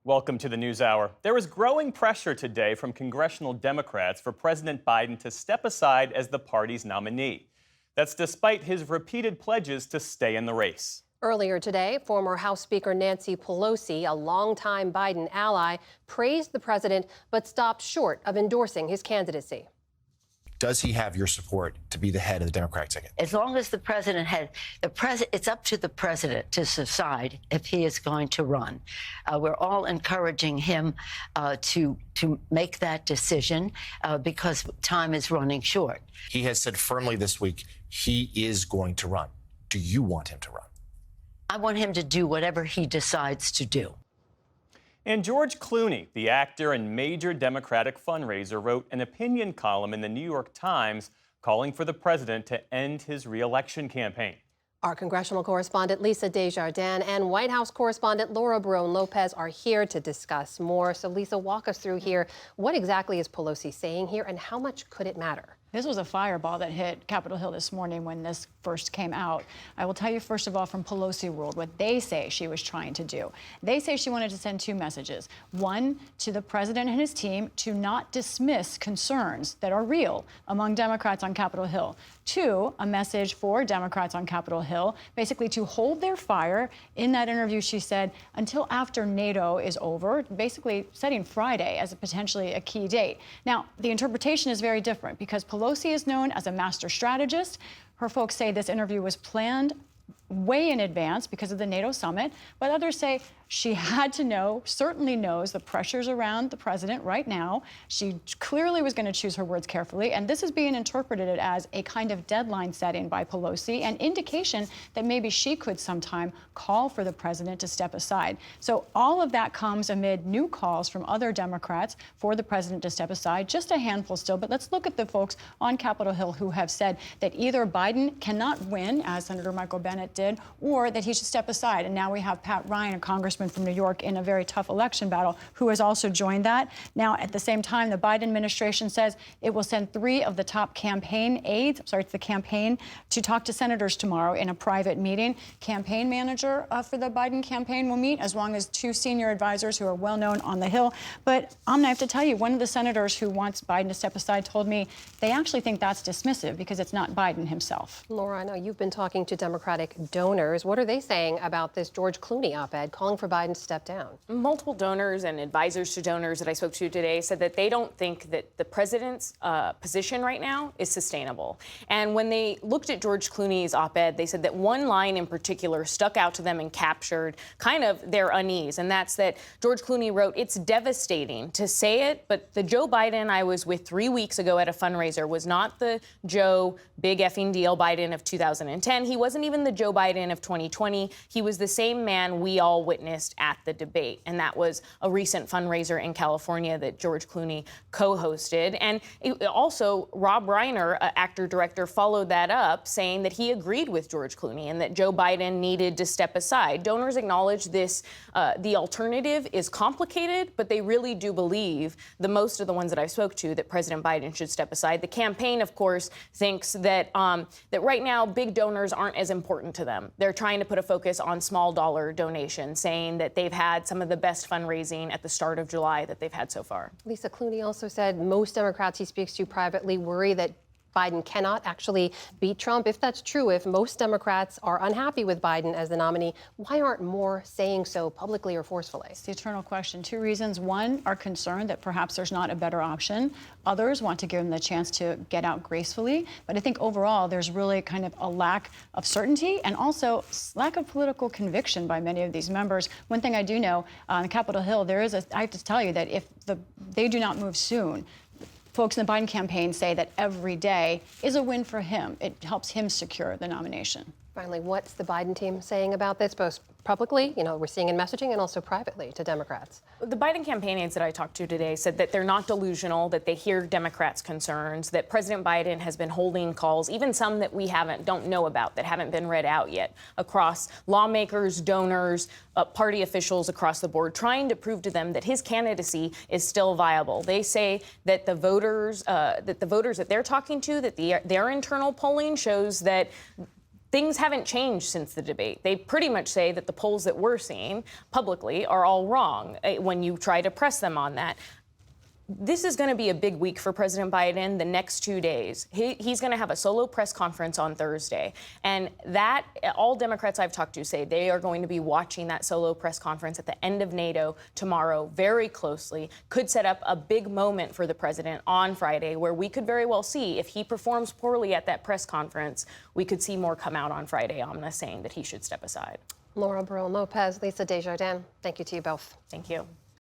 Welcome to the NewsHour. There is growing pressure today from congressional Democrats for President Biden to step aside as the party's nominee. That's despite his repeated pledges to stay in the race. Earlier today, former House Speaker Nancy Pelosi, a longtime Biden ally, praised the president but stopped short of endorsing his candidacy. Does he have your support to be the head of the Democratic ticket? As long as the president it's up to the president to decide if he is going to run. We're all encouraging him to make that decision because time is running short. He has said firmly this week he is going to run. Do you want him to run? I want him to do whatever he decides to do. And George Clooney, the actor and major Democratic fundraiser, wrote an opinion column in the New York Times calling for the president to end his re-election campaign. Our congressional correspondent Lisa Desjardins and White House correspondent Laura Barone-Lopez are here to discuss more. So Lisa, walk us through here. What exactly is Pelosi saying here and how much could it matter? This was a fireball that hit Capitol Hill this morning when this first came out. I will tell you, first of all, from Pelosi world, what they say she was trying to do. They say she wanted to send two messages. One, to the president and his team to not dismiss concerns that are real among Democrats on Capitol Hill. Two, a message for Democrats on Capitol Hill, basically to hold their fire. In that interview, she said, until after NATO is over, basically setting Friday as potentially a key date. Now, the interpretation is very different because Pelosi is known as a master strategist. Her folks say this interview was planned way in advance because of the NATO summit, but others say she had to know, certainly knows the pressures around the president right now. She clearly was going to choose her words carefully, and this is being interpreted as a kind of deadline setting by Pelosi, an indication that maybe she could sometime call for the president to step aside. So all of that comes amid new calls from other Democrats for the president to step aside, just a handful still, but let's look at the folks on Capitol Hill who have said that either Biden cannot win, as Senator Michael Bennet did, or that he should step aside. And now we have Pat Ryan, a congressman from New York, in a very tough election battle, who has also joined that. Now, at the same time, the Biden administration says it will send 3 of the top campaign aides, to the campaign, to talk to senators tomorrow in a private meeting. Campaign manager for the Biden campaign will meet, as long as 2 senior advisors who are well known on the Hill. But Amna, I have to tell you, one of the senators who wants Biden to step aside told me they actually think that's dismissive because it's not Biden himself. Laura, I know you've been talking to Democratic donors. What are they saying about this George Clooney op-ed calling for Biden to step down? Multiple donors and advisors to donors that I spoke to today said that they don't think that the president's position right now is sustainable. And when they looked at George Clooney's op-ed, they said that one line in particular stuck out to them and captured kind of their unease. And that's that George Clooney wrote, "It's devastating to say it, but the Joe Biden I was with 3 weeks ago at a fundraiser was not the Joe big effing deal Biden of 2010. He wasn't even the Joe Biden of 2020. He was the same man we all witnessed at the debate." And that was a recent fundraiser in California that George Clooney co-hosted. And also, Rob Reiner, actor-director, followed that up, saying that he agreed with George Clooney and that Joe Biden needed to step aside. Donors acknowledge this. The alternative is complicated, but they really do believe, the most of the ones that I've spoke to, that President Biden should step aside. The campaign, of course, thinks that that right now big donors aren't as important to them. They're trying to put a focus on small dollar donations, saying that they've had some of the best fundraising at the start of July that they've had so far. Lisa, Clooney also said most Democrats he speaks to privately worry that Biden cannot actually beat Trump. If that's true, if most Democrats are unhappy with Biden as the nominee, why aren't more saying so publicly or forcefully? It's the eternal question. 2 reasons. One, are concerned that perhaps there's not a better option. Others want to give them the chance to get out gracefully. But I think overall, there's really kind of a lack of certainty and also lack of political conviction by many of these members. One thing I do know on Capitol Hill, I have to tell you that if they do not move soon, folks in the Biden campaign say that every day is a win for him. It helps him secure the nomination. Finally, what's the Biden team saying about this, both publicly, we're seeing in messaging, and also privately to Democrats? The Biden campaign aides that I talked to today said that they're not delusional, that they hear Democrats' concerns, that President Biden has been holding calls, even some that we don't know about, that haven't been read out yet, across lawmakers, donors, party officials across the board, trying to prove to them that his candidacy is still viable. They say that the voters that they're talking to, that their internal polling shows that things haven't changed since the debate. They pretty much say that the polls that we're seeing publicly are all wrong when you try to press them on that. This is going to be a big week for President Biden the next 2 days. He's going to have a solo press conference on Thursday. And that, all Democrats I've talked to say they are going to be watching that solo press conference at the end of NATO tomorrow very closely. Could set up a big moment for the president on Friday where we could very well see, if he performs poorly at that press conference, we could see more come out on Friday, Amna, saying that he should step aside. Laura Barone Lopez, Lisa Desjardins, thank you to you both. Thank you.